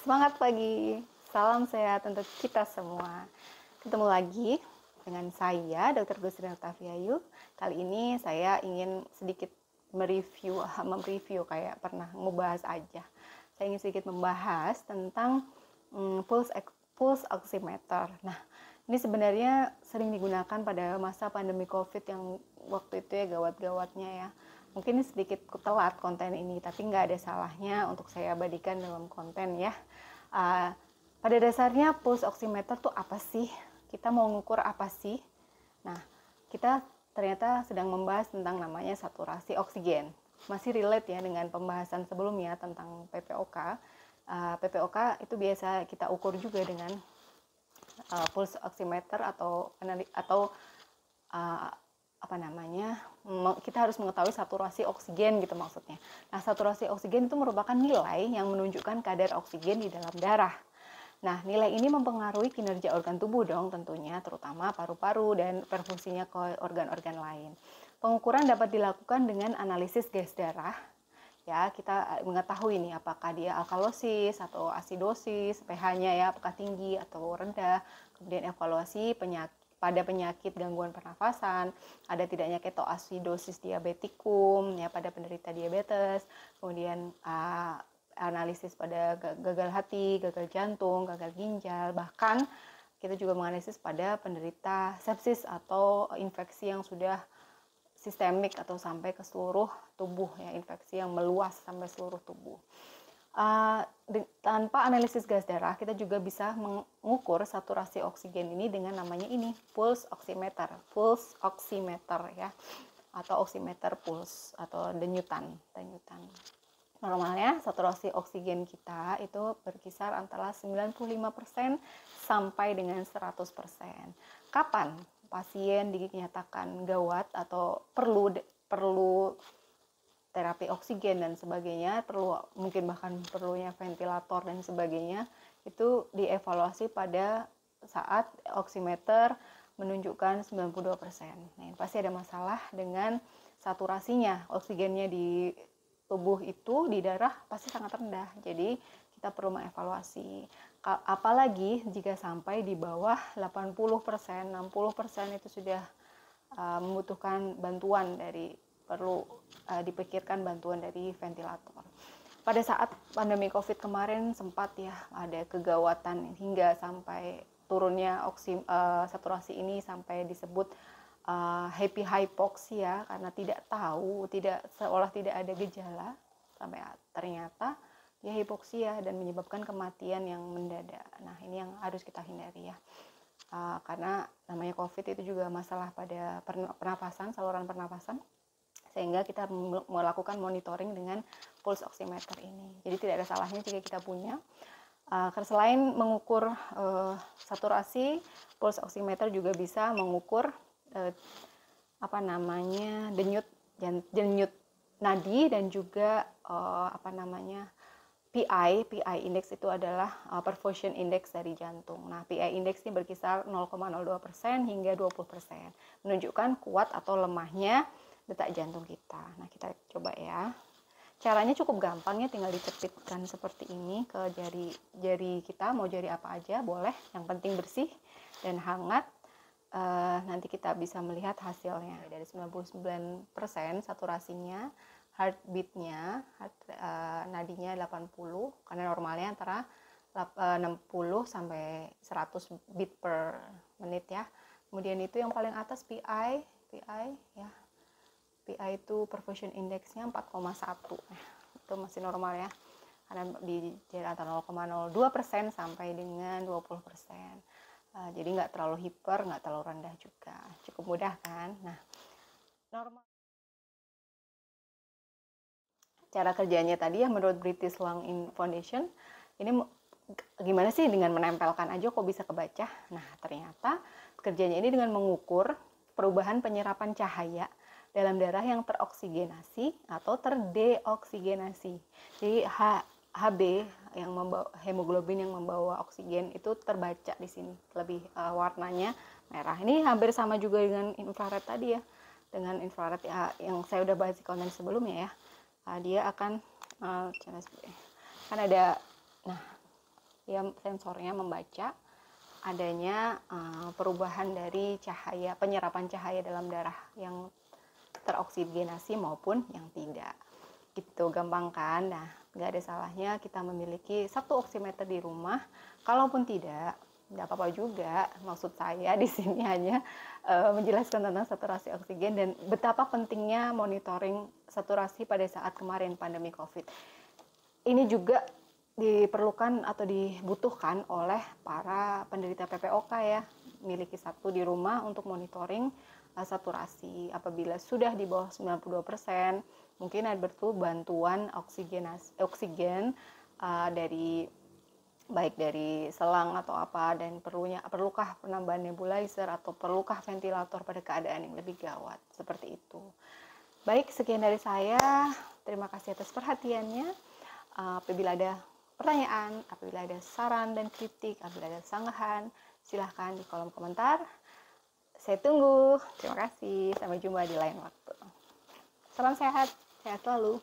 Semangat pagi, salam sehat untuk kita semua. Ketemu lagi dengan saya, Dr. Gusri Octaviayu. Kali ini saya ingin sedikit mereview kayak pernah ngebahas aja. Saya ingin sedikit membahas tentang pulse oximeter. Nah, ini sebenarnya sering digunakan pada masa pandemi COVID yang waktu itu ya gawat-gawatnya ya. Mungkin sedikit telat konten ini, tapi nggak ada salahnya untuk saya abadikan dalam konten ya. Pada dasarnya pulse oximeter tuh apa sih? Kita mau ngukur apa sih? Nah, kita ternyata sedang membahas tentang namanya saturasi oksigen. Masih relate ya dengan pembahasan sebelumnya tentang PPOK. PPOK itu biasa kita ukur juga dengan pulse oximeter atau apa namanya, kita harus mengetahui saturasi oksigen gitu maksudnya. Nah, saturasi oksigen itu merupakan nilai yang menunjukkan kadar oksigen di dalam darah. Nah, nilai ini mempengaruhi kinerja organ tubuh dong tentunya, terutama paru-paru dan perfungsinya ke organ-organ lain. Pengukuran dapat dilakukan dengan analisis gas darah. Ya, kita mengetahui nih apakah dia alkalosis atau asidosis, pH-nya ya apakah tinggi atau rendah. Kemudian evaluasi pada penyakit gangguan pernafasan, ada tidaknya ketoasidosis diabetikum ya pada penderita diabetes, kemudian analisis pada gagal hati, gagal jantung, gagal ginjal, bahkan kita juga menganalisis pada penderita sepsis atau infeksi yang sudah sistemik atau sampai ke seluruh tubuh ya, infeksi yang meluas sampai seluruh tubuh. Tanpa analisis gas darah, kita juga bisa mengukur saturasi oksigen ini dengan namanya ini, pulse oximeter ya, atau oximeter pulse atau denyutan. Normalnya saturasi oksigen kita itu berkisar antara 95% sampai dengan 100%. Kapan pasien dinyatakan gawat atau perlu terapi oksigen dan sebagainya, mungkin bahkan perlunya ventilator dan sebagainya, itu dievaluasi pada saat oximeter menunjukkan 92%. Nah, pasti ada masalah dengan saturasinya, oksigennya di tubuh itu, di darah pasti sangat rendah. Jadi kita perlu mengevaluasi. Apalagi jika sampai di bawah 80%, 60% itu sudah membutuhkan bantuan perlu dipikirkan bantuan dari ventilator. Pada saat pandemi COVID kemarin sempat ya ada kegawatan hingga sampai turunnya saturasi ini sampai disebut happy hypoxia karena seolah tidak ada gejala sampai ternyata dia hipoksia dan menyebabkan kematian yang mendadak. Nah, ini yang harus kita hindari ya. Karena namanya COVID itu juga masalah pada pernapasan, saluran pernapasan, sehingga kita melakukan monitoring dengan pulse oximeter ini. Jadi tidak ada salahnya jika kita punya. Selain mengukur saturasi, pulse oximeter juga bisa mengukur denyut nadi dan juga PI index itu adalah perfusion index dari jantung. Nah, PI index ini berkisar 0,02% hingga 20%, menunjukkan kuat atau lemahnya detak jantung kita. Nah, kita coba ya. Caranya cukup gampang ya, tinggal dicepitkan seperti ini ke jari kita, mau jari apa aja boleh, yang penting bersih dan hangat. Nanti kita bisa melihat hasilnya. Dari 99% saturasinya, heartbeatnya, nadinya 80, karena normalnya antara 60 sampai 100 beat per menit ya. Kemudian itu yang paling atas PI ya. PI itu perfusion indexnya 4,1. Itu masih normal ya. Karena di antara 0,02% sampai dengan 20%. Jadi nggak terlalu hiper, nggak terlalu rendah juga. Cukup mudah kan? Nah, normal. Cara kerjanya tadi ya menurut British Lung Foundation, ini gimana sih dengan menempelkan aja kok bisa kebaca? Nah, ternyata kerjanya ini dengan mengukur perubahan penyerapan cahaya dalam darah yang teroksigenasi atau terdeoksigenasi. Jadi HB yang membawa hemoglobin yang membawa oksigen itu terbaca di sini, lebih warnanya merah. Ini hampir sama juga dengan infrared tadi ya. Dengan infrared ya, yang saya udah bahas di konten sebelumnya ya. Dia akan kan ada ya sensornya membaca adanya perubahan dari cahaya, penyerapan cahaya dalam darah yang teroksigenasi maupun yang tidak. Gitu, gampang kan? Nah, nggak ada salahnya kita memiliki satu oximeter di rumah. Kalaupun tidak apa-apa juga. Maksud saya di sini hanya menjelaskan tentang saturasi oksigen dan betapa pentingnya monitoring saturasi pada saat kemarin pandemi COVID. Ini juga diperlukan atau dibutuhkan oleh para penderita PPOK ya, miliki satu di rumah untuk monitoring saturasi. Apabila sudah di bawah 92%, mungkin ada perlu bantuan oksigen dari baik dari selang atau apa, dan perlukah penambahan nebulizer atau perlukah ventilator pada keadaan yang lebih gawat, seperti itu. Baik, sekian dari saya. Terima kasih atas perhatiannya. Apabila ada pertanyaan, apabila ada saran dan kritik, apabila ada sanggahan, silahkan di kolom komentar. Saya tunggu. Terima kasih. Sampai jumpa di lain waktu. Salam sehat, sehat selalu.